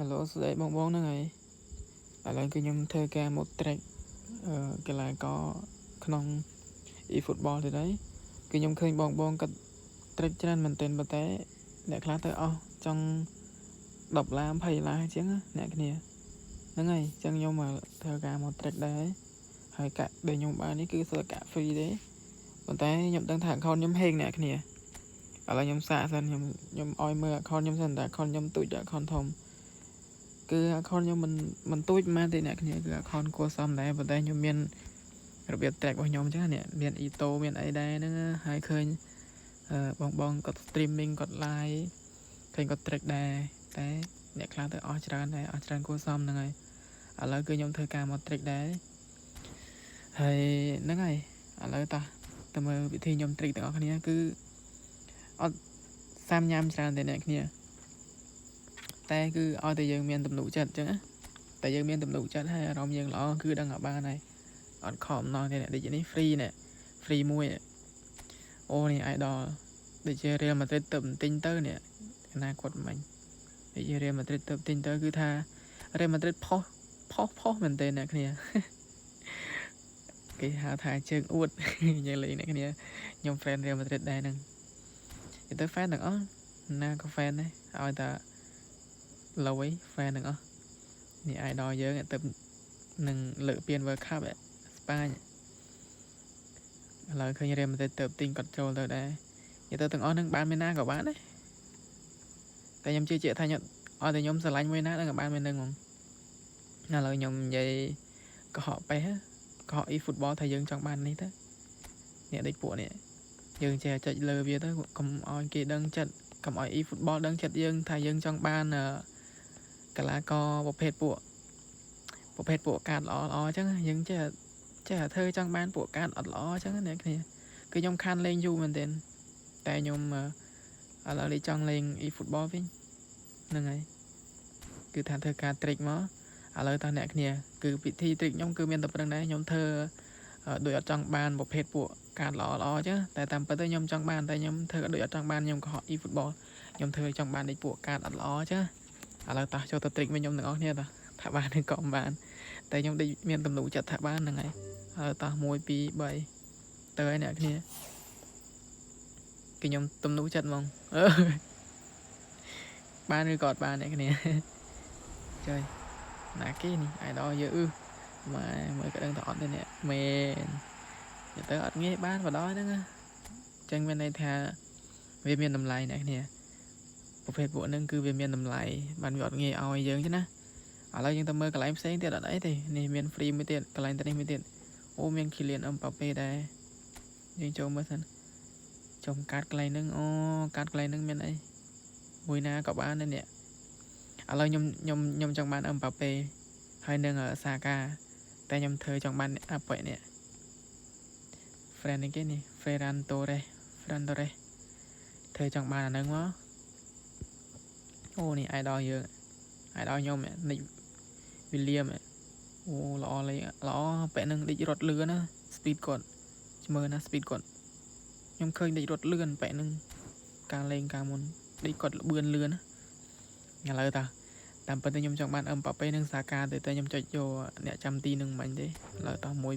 Hello ស្ដីបងហ្នឹងហើយឥឡូវគឺខ្ញុំធ្វើការមក track កីឡាករក្នុង e-football ទៀតហើយគឺខ្ញុំឃើញបងគាត់ track ច្រើនមែនទែនប៉ុន្តែអ្នកខ្លះទៅអស់ចង់10ឡាន20ឡានអញ្ចឹងអ្នកគ្នាហ្នឹងហើយអញ្ចឹងខ្ញុំមកធ្វើការមក track ដែរហើយកាក់ដែលខ្ញុំបាននេះគឺសិតកាក់ free ទេប៉ុន្តែខ្ញុំដឹងថា account ខ្ញុំហេងអ្នកគ្នាឥឡូវខ្ញុំសាកសិនខ្ញុំឲ្យមើល account ខ្ញុំសិនតែ account ខ្ញុំទូច account ធំគឺ account ខ្ញុំមិនទូចប៉ុន្មានទេអ្នកគ្នាគឺ account គួរសមដែរប៉ុន្តែខ្ញុំមានរបៀប track របស់ខ្ញុំអញ្ចឹងនេះមាន Ito មានអីដែរហ្នឹងហើយឃើញបងគាត់ streaming គាត់ live ឃើញគាត់ track ដែរតែអ្នកខ្លះទៅអស់ច្រើនដែរអស់ច្រើនគួរសមហ្នឹងហើយឥឡូវគឺខ្ញុំធ្វើការមក track ដែរហើយហ្នឹងហើយឥឡូវតោះទៅមើលវិធីខ្ញុំ track ទាំងអស់គ្នាគឺអត់សាមញ៉ាំច្រើនទេអ្នកគ្នាតែគឺឲ្យតែយើងមានទំនុកចិត្តអញ្ចឹងណាតែយើងមានទំនុកចិត្តហើយអារម្មណ៍យើងល្អគឺដឹងតែបានហើយអត់ខំណោះទេអ្នកដូចនេះ free នេះ free មួយអូនេះ idol ដូចជា Real Madrid ទៅទិញទៅនេះអនាគតមិញដូចជា Real Madrid ទៅទិញទៅគឺថា Real Madrid ផុសមែនទេអ្នកគ្នាគេហៅថាជើងអួតយើងលេងអ្នកគ្នាខ្ញុំ fan Real Madrid ដែរហ្នឹងនិយាយទៅ fan ទាំងអស់ណាក៏ fan ដែរឲ្យតែឡូវឯង fan ទាំងអស់នេះ idol យើងទៅនឹងលើកពាន World Cup ស្ប៉ាញឥឡូវឃើញ Real Madrid ទៅទិញគាត់ចូលទៅដែរនិយាយទៅទាំងអស់ហ្នឹងបានមានណាក៏បានដែរតែខ្ញុំជឿជាក់ថាខ្ញុំឲ្យតែខ្ញុំស្រឡាញ់មួយណាហ្នឹងក៏បានមាននឹងហ្មងឥឡូវខ្ញុំនិយាយកុហកពេះកុហក e-football ថាយើងចង់បាននេះទៅនេះដូចពួកនេះយើងចេះចុចលើវាទៅកុំឲ្យគេដឹងចិត្តកុំឲ្យ e-football ដឹងចិត្តយើងថាយើងចង់បានកីឡាករប្រភេទពួកកាតល្អអញ្ចឹងយើងចេះធ្វើចង់បានពួកកាតអត់ល្អអញ្ចឹងអ្នកគ្នាគឺខ្ញុំខានលេងយូរមែនទែនតែខ្ញុំឥឡូវលេងចង់លេង e-football វិញហ្នឹងហើយគឺថាធ្វើការ trick មកឥឡូវតោះអ្នកគ្នាគឺពិធី trick ខ្ញុំគឺមានតែប៉ុណ្្នឹងដែរខ្ញុំធ្វើដូចអត់ចង់បានប្រភេទពួកកាតល្អអញ្ចឹងតែតាមពិតទៅខ្ញុំចង់បានតែខ្ញុំធ្វើដូចអត់ចង់បានខ្ញុំកុហក e-football ខ្ញុំធ្វើចង់បានដូចពួកកាតអត់ល្អអញ្ចឹងឥឡូវតោះចូលទៅ trick វិញខ្ញុំទាំងអស់គ្នាតោះថាបានឬក៏មិនបានតែខ្ញុំដូចមានទំនុកចិត្តថាបានហ្នឹងហើយហើយតោះ1 2 3ទៅហើយអ្នកគ្នាគឺខ្ញុំទំនុកចិត្តហ្មងបានឬក៏អត់បានអ្នកគ្នាចុយណាគេនេះ idol យើងម៉ែមើលក៏ដឹងថាអត់ទេអ្នកមែននិយាយទៅអត់ងាយបានបដ ហ្នឹងអញ្ចឹងមានន័យថាវាមានតម្លៃអ្នកគ្នាប្រភេទពួកហ្នឹងគឺវាមានតម្លៃបានវាអត់ងាយឲ្យយើងទេណាឥឡូវយើងទៅមើលកន្លែងផ្សេងទៀតអត់អីទេនេះមាន free មួយទៀតកន្លែងទៅនេះមួយទៀតអូមាន Kylian Mbappé ដែរយើងចូលមើលសិនចុំកាតកន្លែងហ្នឹងអូកាតកន្លែងហ្នឹងមានអីមួយណាក៏បានដែរនេះឥឡូវខ្ញុំចង់បាន Mbappé ហើយនឹងSaka តែខ្ញុំធ្វើចង់បានអាប៉ែនេះ friend នេះគេនេះ Ferran Torres ធ្វើចង់បានអាហ្នឹងមកអូនេះ idol យើង idol ខ្ញុំនេះ William អូល្អលេងល្អប៉ែនឹងដេករត់លឿនណា speed គាត់មើលណា speed គាត់ខ្ញុំឃើញដេករត់លឿនប៉ែនឹងការលេងការមុនដេកគាត់លឿនណាឥឡូវតាតាមពិតទៅខ្ញុំចង់បាន Mbappé និង Saka តែខ្ញុំចុចយកអ្នកចាំទីនឹងមិនទេឥឡូវតោះ1 2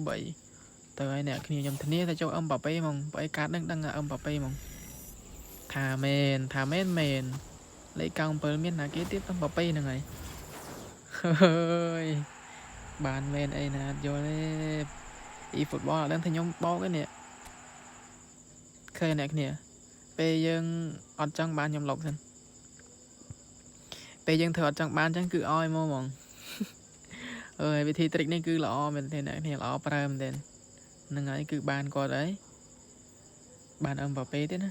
3ទៅហើយអ្នកគ្នាខ្ញុំធានាថាចូល Mbappé ហ្មងបើឯកាតនឹងដឹង Mbappé ហ្មងថាមែនលេខ97មានណាគេទៀត Mbappé ហ្នឹងហើយហើយបានមែនអីណាយល់ទេ e-football អត់ដឹងថាខ្ញុំបោកទេនេះឃើញអ្នកគ្នាពេលយើងអត់ចង់បានខ្ញុំលុបសិនពេលយើងធ្វើអត់ចង់បានអញ្ចឹងគឺឲ្យមកហ្មងអើយវិធី trick នេះគឺល្អមែនទេអ្នកគ្នាល្អប្រើមែនទេហ្នឹងហើយគឺបានគាត់ហើយបាន Mbappé ទេណា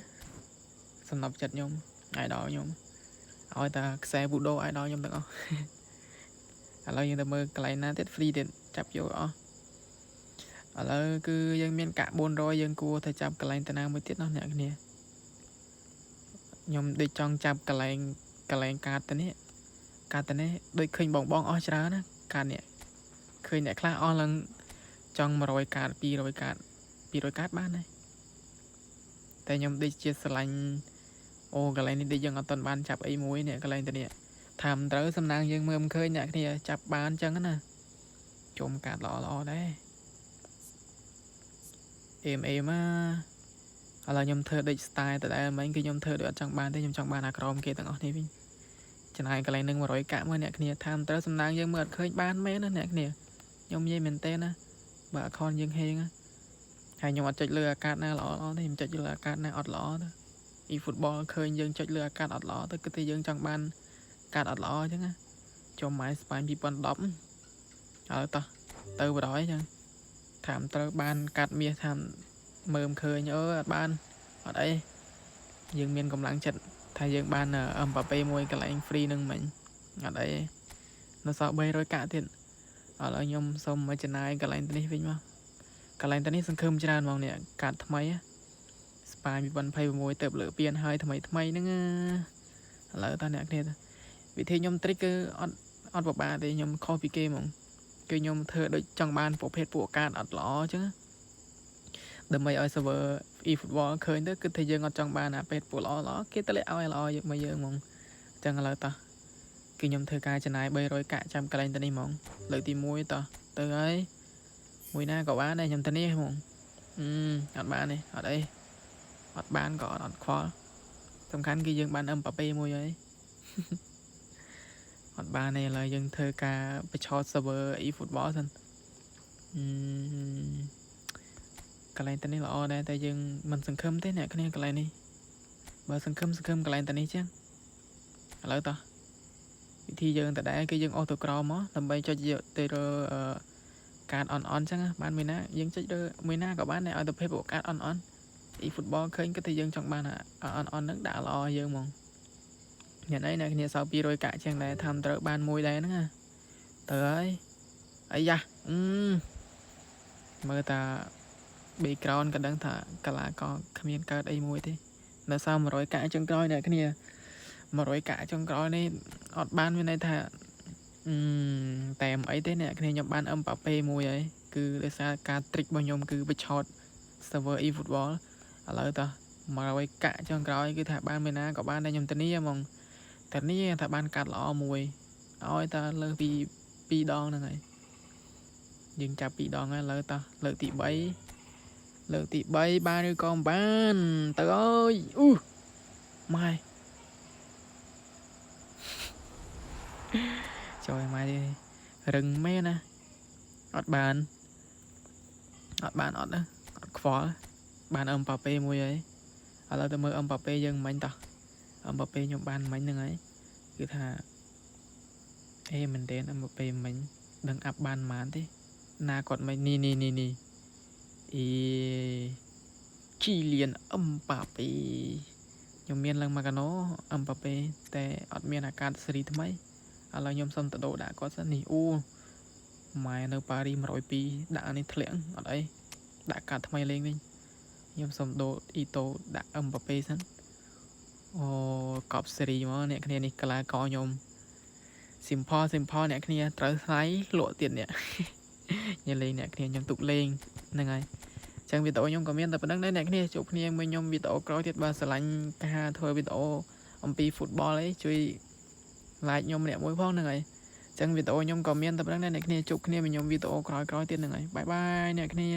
សំណប់ចិត្តខ្ញុំ idol ខ្ញុំឲ្យតែខ្សែវូដូ idol ខ្ញុំទាំងអស់ឥឡូវយើងទៅមើលកន្លែងណាទៀត free ទៀតចាប់យកអស់ឥឡូវគឺយើងមានកាក់400យើងគួរតែចាប់កន្លែងតាណាមួយទៀតណោះអ្នកគ្នាខ្ញុំដូចចង់ចាប់កន្លែងកាតទៅនេះដូចឃើញបងអស់ច្រើនណាកាតនេះឃើញអ្នកខ្លះអស់ឡើងចង់100កាត200កាតបានដែរតែខ្ញុំដូចជាស្រឡាញ់អូកន្លែងនេះដូចយើងអត់ទាន់បានចាប់អីមួយនេះកន្លែងទៅនេះ tham tới xâm năng dương mơm khơi nhạc thì chập bán chân nè chôm cạt lọ đấy em á là nhom thơ địch style tại đây mấy cái nhom thơ được trong bàn thế nhom trong bàn crom kia tặng này vinh chẳng ai cái này nâng mà rồi cả mới nè kia tham tới xâm năng dương mượt khơi bán mấy nó nè kia nhom dây mình tên á bà con dương hên á hay nhom chạy lừa cạt na lọ thì chạy lừa cạt na ọt lọ thôi y football khơi dương chạy lừa cạt ọt lọ tới cái thì dương trong bàn cạt ọt lọ chứ á cho máy spine bị bắn đóng ở ta từ vào đó chứ thảm tới ban cắt mía thảm mơm khơi nhớ ban ở đây dương miền công lăng trận thay dương ban âm và pay môi cái lạnh free nâng mình ở đây nó sợ bay rồi cả tiền ở lại nhom xong mấy chân này cái lạnh tên vinh mà cái lạnh tên sân khơm trên mong nè cắt mấy á spy bị bắn pay môi tập lửa pian hai thay nữa lỡ ta nè kia vì thế nhom trigger on vào ba thì nhom copy game mong cái nhom thơ đôi trong ban phổ phết của can ọt ló chứ đầm mày ở server eFootball khơi đó cứ thời gian ở trong ban à phết của ló cái tới lại ao ló vậy mà giờ mong chẳng là ta cái nhom thơ ca trên này bay rồi cả trăm cái lên tên đi mong lợi tìm muối ta từ ấy muối na cậu bán đây nhom tên đi mong ọt ban này ở đây ọt ban có ọt khó tầm khăn cái dương ban âm pape muối ấy ọt ban này là dân thơ caไปcho server eFootball thân cái này tên này là o đây tại dân mình sừng khâm thế nè cái này cái này bờ sừng khâm cái này tên này chứ lỡ ta thì dân tại đây cái dân autocross á làm bay cho giờ tê card on chứ bán mình á dân chết đơ mình á các bạn này ở tập phép bộ card on eFootball khơi cái thì dân trong ban à on nước đã lo dân mong nhận ấy này sau pi rồi cả trang này tham trợ ban môi đây nữa tới ấy da mơ ta bị cron cái đấng thả cả là có comment cả đây môi thế là sao mà rồi cả trong coi này cái này mà rồi cả trong coi này ọt ban bên này thả tèm ấy thế này cái này nhập ban âm bảo p môi ấy cứ để xa ca trick bao nhôm cứ bị short server eFootball ở ta mà rồi cả trong coi cứ thả ban bên na có ban đây nhôm tên ní mong thật ní thả ban cắt lọ mùi ôi ta lơ pi đòn này dừng chạp pi đòn á lơ ta lơ tị bay ba đứa con ban trời ơi mai trời mai đi rừng mê nè ọt bàn ọt đó ọt khó bàn âm pape mùi ấy ở lơ ta mơ âm pape dân mạnh ta âm pape nhom ban mạnh nè ấy cứ thà mình đến âm pape mình đừng áp ban mán thế na còn mày ni chi liền âm pape nhom miền lăng mà cái nó âm papeแต่ọt miền akat sriทำไมอะไรnhom xong tự độ đã có sẵn nỉ màyនៅប៉ារី102ដាក់នេះធ្លាក់អត់អីដាក់កាត់ថ្មីលេងវិញខ្ញុំសុំដូរអ៊ីតូដាក់អឹមប៉ាពេសិនអូកប់សេរីមកអ្នកគ្នានេះកលាកខ្ញុំ simple អ្នកគ្នាត្រូវថ្លៃលក់ទៀតអ្នកញ៉ាំលេងអ្នកគ្នាខ្ញុំទុកលេងហ្នឹងហើយចឹងវីដេអូខ្ញុំក៏មានតែប៉ុណ្្នឹងដែរអ្នកគ្នាជួបគ្នាមើលខ្ញុំវីដេអូក្រោយទៀតបើស្រឡាញ់ការធ្វើវីដេអូអំពី football អីជួយ like ខ្ញុំម្នាក់មួយផងហ្នឹងហើយចឹងវីដេអូខ្ញុំក៏មានតែប៉ុណ្្នឹងដែរអ្នកគ្នាជួបគ្នាមួយខ្ញុំវីដេអូក្រោយទៀតហ្នឹងហើយបាយបាយអ្នកគ្នា